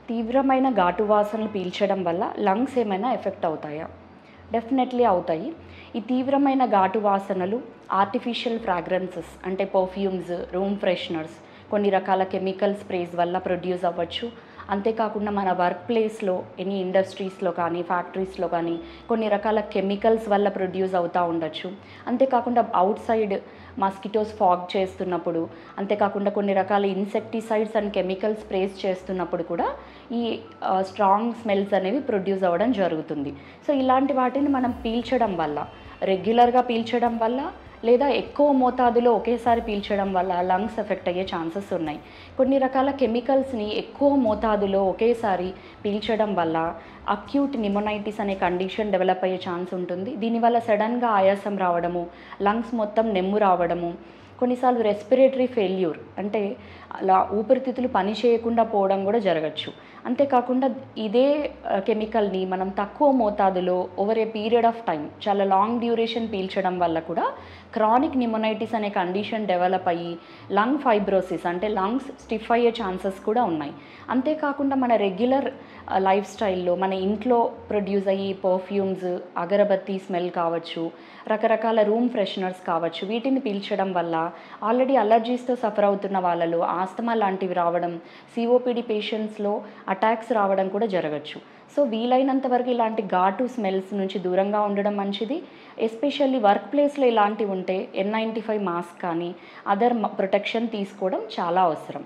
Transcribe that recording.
తీవ్రమైన ఘాటు వాసనలు పీల్చడం వల్ల లంగ్స్ ఏమైనా ఎఫెక్ట్ అవుతాయా? డెఫినెట్లీ అవుతాయి. ఈ తీవ్రమైన ఘాటు వాసనలు ఆర్టిఫిషియల్ ఫ్రాగ్రెన్సెస్ అంటే పర్ఫ్యూమ్స్, రూమ్ ఫ్రెషనర్స్, కొన్ని రకాల కెమికల్ స్ప్రేస్ వల్ల ప్రొడ్యూస్ అవ్వచ్చు. అంతేకాకుండా మన వర్క్ ప్లేస్‌లో ఎనీ ఇండస్ట్రీస్‌లో కానీ, ఫ్యాక్టరీస్‌లో కానీ కొన్ని రకాల కెమికల్స్ వల్ల ప్రొడ్యూస్ అవుతా ఉండొచ్చు. అంతేకాకుండా ఔట్ సైడ్ మస్కిటోస్ ఫాగ్ చేస్తున్నప్పుడు, అంతేకాకుండా కొన్ని రకాల ఇన్సెక్టిసైడ్స్ అండ్ కెమికల్ స్ప్రేస్ చేస్తున్నప్పుడు కూడా ఈ స్ట్రాంగ్ స్మెల్స్ అనేవి ప్రొడ్యూస్ అవ్వడం జరుగుతుంది. సో ఇలాంటి వాటిని మనం పీల్చడం వల్ల, రెగ్యులర్‌గా పీల్చడం వల్ల లేదా ఎక్కువ మోతాదులో ఒకేసారి పీల్చడం వల్ల లంగ్స్ ఎఫెక్ట్ అయ్యే ఛాన్సెస్ ఉన్నాయి. కొన్ని రకాల కెమికల్స్‌ని ఎక్కువ మోతాదులో ఒకేసారి పీల్చడం వల్ల అక్యూట్ నిమోనైటిస్ అనే కండిషన్ డెవలప్ అయ్యే ఛాన్స్ ఉంటుంది. దీనివల్ల సడన్‌గా ఆయాసం రావడము, లంగ్స్ మొత్తం నెమ్ము రావడము, కొన్నిసార్లు రెస్పిరేటరీ ఫెయిల్యూర్ అంటే అలా ఊపిరితిత్తులు పని చేయకుండా పోవడం కూడా జరగచ్చు. అంతేకాకుండా ఇదే కెమికల్ని మనం తక్కువ మోతాదులో over a period of time చాలా లాంగ్ డ్యూరేషన్ పీల్చడం వల్ల కూడా క్రానిక్ నిమోనైటిస్ అనే కండిషన్ డెవలప్ అయ్యి లంగ్ ఫైబ్రోసిస్ అంటే లంగ్స్ స్టిఫ్ అయ్యే ఛాన్సెస్ కూడా ఉన్నాయి. అంతేకాకుండా మన రెగ్యులర్ లైఫ్ స్టైల్లో మన ఇంట్లో ప్రొడ్యూస్ అయ్యే పర్ఫ్యూమ్స్, అగరబత్తి స్మెల్ కావచ్చు, రకరకాల రూమ్ ఫ్రెషనర్స్ కావచ్చు, వీటిని పీల్చడం వల్ల ఆల్రెడీ అలర్జీస్తో సఫర్ అవుతున్న వాళ్ళలో ఆస్తమా లాంటివి రావడం, సిఓపిడి పేషెంట్స్లో అటాక్స్ రావడం కూడా జరగచ్చు. సో వీలైనంత వరకు ఇలాంటి ఘాటు స్మెల్స్ నుంచి దూరంగా ఉండడం మంచిది. ఎస్పెషల్లీ వర్క్ ప్లేస్లో ఇలాంటివి ఉంటే N95 మాస్క్ కానీ అదర్ ప్రొటెక్షన్ తీసుకోవడం చాలా అవసరం.